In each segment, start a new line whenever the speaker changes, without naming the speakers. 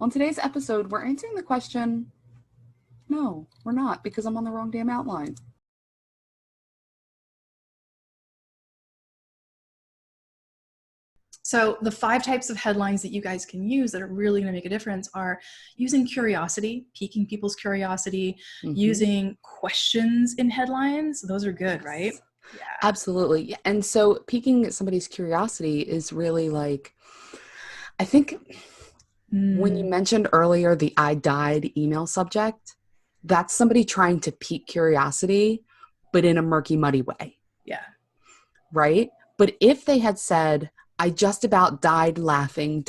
On today's episode, we're answering the question, no, we're not, because I'm on the wrong damn outline.
So the 5 types of headlines that you guys can use that are really going to make a difference are using curiosity, piquing people's curiosity, using questions in headlines. Those are good, right?
Yeah. Absolutely. And so piquing somebody's curiosity is really like, I think when you mentioned earlier the I died email subject, that's somebody trying to pique curiosity, but in a murky, muddy way.
Yeah.
Right? But if they had said, I just about died laughing, ...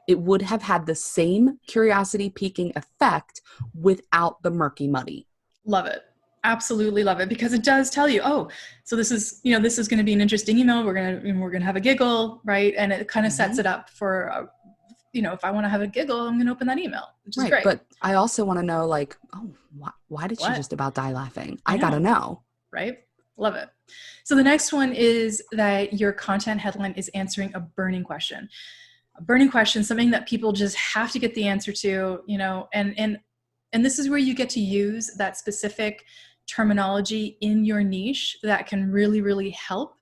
it would have had the same curiosity piquing effect without the murky, muddy.
Love it. Absolutely love it, because it does tell you, oh, so this is going to be an interesting email. We're going to have a giggle, right? And it kind of sets it up for, if I want to have a giggle, I'm going to open that email, which is great.
But I also want to know, like, oh, why did she just about die laughing? I got to know.
Right? Love it. So the next one is that your content headline is answering a burning question. A burning question, something that people just have to get the answer to, and this is where you get to use that specific terminology in your niche that can really, really help,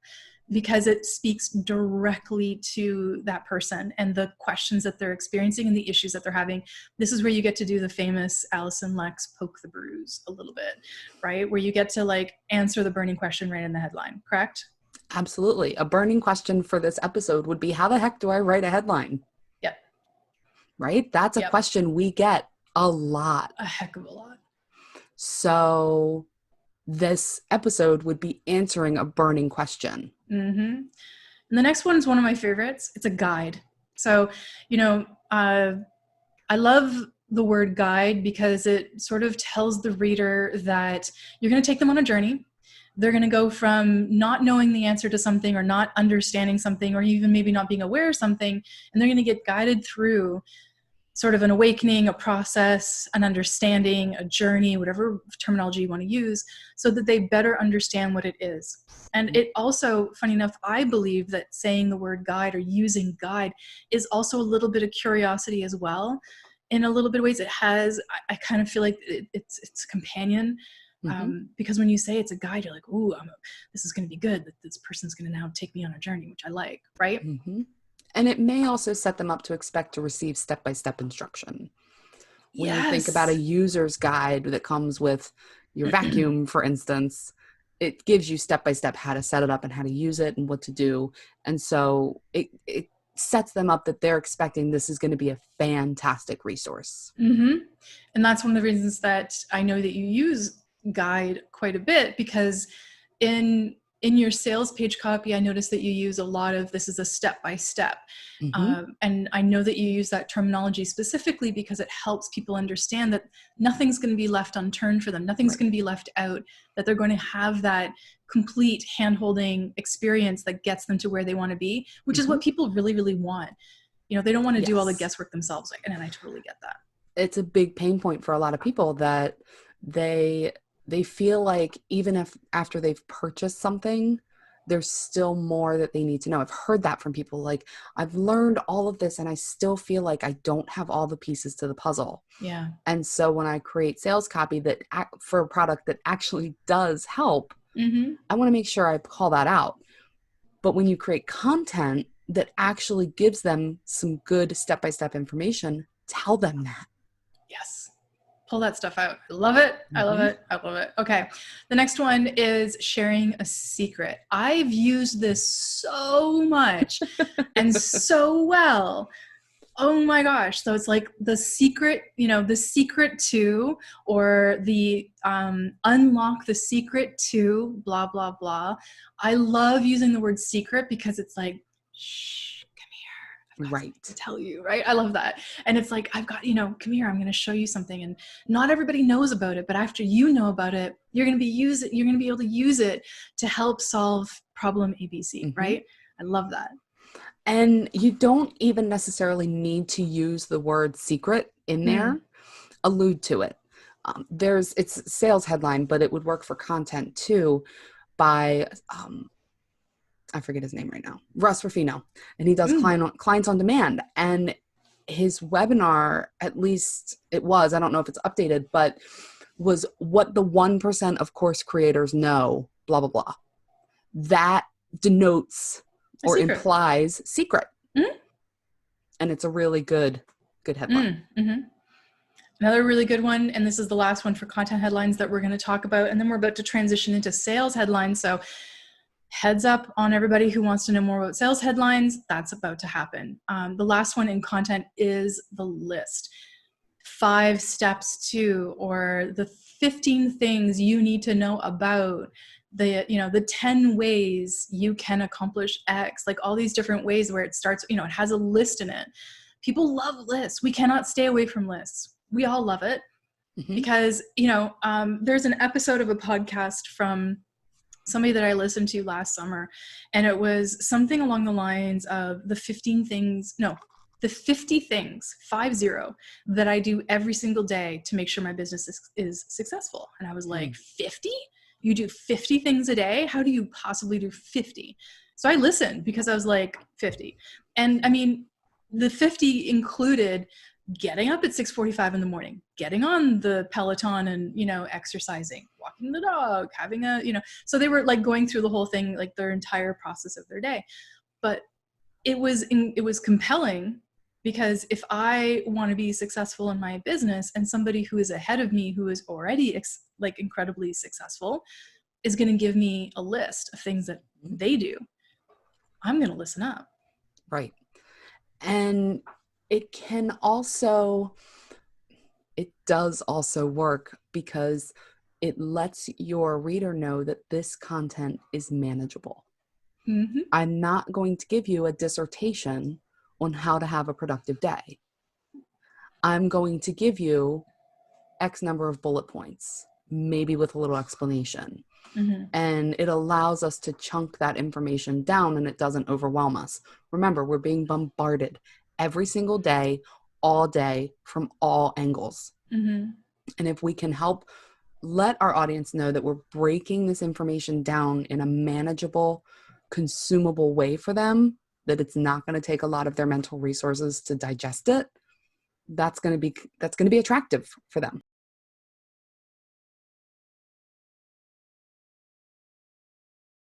because it speaks directly to that person and the questions that they're experiencing and the issues that they're having. This is where you get to do the famous Allison Lex poke the bruise a little bit, right? Where you get to like answer the burning question right in the headline, correct?
Absolutely. A burning question for this episode would be, how the heck do I write a headline?
Yep.
Right? That's a question we get a lot.
A heck of a lot.
So this episode would be answering a burning question.
And the next one is one of my favorites. It's a guide. So, I love the word guide because it sort of tells the reader that you're going to take them on a journey. They're going to go from not knowing the answer to something, or not understanding something, or even maybe not being aware of something, and they're going to get guided through sort of an awakening, a process, an understanding, a journey, whatever terminology you want to use, so that they better understand what it is. And it also, funny enough, I believe that saying the word guide or using guide is also a little bit of curiosity as well. In a little bit of ways, it has, I kind of feel like it's a companion. Because when you say it's a guide, you're like, ooh, this is going to be good. This person's going to now take me on a journey, which I like, right?
And it may also set them up to expect to receive step-by-step instruction. When you think about a user's guide that comes with your vacuum, for instance, it gives you step-by-step how to set it up and how to use it and what to do. And so it sets them up that they're expecting this is going to be a fantastic resource.
And that's one of the reasons that I know that you use guide quite a bit, because in your sales page copy, I noticed that you use a lot of, this is a step-by-step. And I know that you use that terminology specifically because it helps people understand that nothing's going to be left unturned for them. Nothing's going to be left out, that they're going to have that complete hand-holding experience that gets them to where they want to be, which is what people really, really want. They don't want to do all the guesswork themselves. And I totally get that.
It's a big pain point for a lot of people that they feel like even if after they've purchased something, there's still more that they need to know. I've heard that from people. Like, I've learned all of this and I still feel like I don't have all the pieces to the puzzle.
Yeah.
And so when I create sales copy that for a product that actually does help, I want to make sure I call that out. But when you create content that actually gives them some good step-by-step information, tell them that.
Yes. Pull that stuff out. I love it. I love it. I love it. Okay. The next one is sharing a secret. I've used this so much and so well. Oh my gosh. So it's like the secret, the secret to, or the unlock the secret to blah, blah, blah. I love using the word secret because it's like, shh. Right. To tell you, right? I love that. And it's like, I've got, come here, I'm going to show you something. And not everybody knows about it, but after you know about it, you're going to be able to use it to help solve problem ABC, right? I love that.
And you don't even necessarily need to use the word secret in there. Allude to it. It's a sales headline, but it would work for content too, by I forget his name right now, Russ Ruffino, and he does clients on demand. And his webinar, at least it was, I don't know if it's updated, but was what the 1% of course creators know, blah, blah, blah. That denotes or implies secret. Mm-hmm. And it's a really good headline.
Mm-hmm. Another really good one, and this is the last one for content headlines that we're going to talk about, and then we're about to transition into sales headlines. So heads up on everybody who wants to know more about sales headlines, that's about to happen. The last one in content is the list. 5 steps to, or the 15 things you need to know about, the 10 ways you can accomplish X, like all these different ways where it starts, it has a list in it. People love lists. We cannot stay away from lists. We all love it. Mm-hmm. Because, there's an episode of a podcast from somebody that I listened to last summer, and it was something along the lines of the 50 things, that I do every single day to make sure my business is successful. And I was like, 50? You do 50 things a day? How do you possibly do 50? So I listened because I was like, 50. And I mean, the 50 included getting up at 6:45 in the morning, getting on the Peloton and, exercising, walking the dog, having so they were like going through the whole thing, like their entire process of their day. But it was compelling, because if I want to be successful in my business, and somebody who is ahead of me, who is already incredibly successful, is going to give me a list of things that they do, I'm going to listen up.
Right. And it does also work because it lets your reader know that this content is manageable. Mm-hmm. I'm not going to give you a dissertation on how to have a productive day. I'm going to give you X number of bullet points, maybe with a little explanation. Mm-hmm. And it allows us to chunk that information down, and it doesn't overwhelm us. Remember, we're being bombarded every single day, all day, from all angles. Mm-hmm. And if we can help let our audience know that we're breaking this information down in a manageable, consumable way for them, that it's not going to take a lot of their mental resources to digest it, that's going to be attractive for them.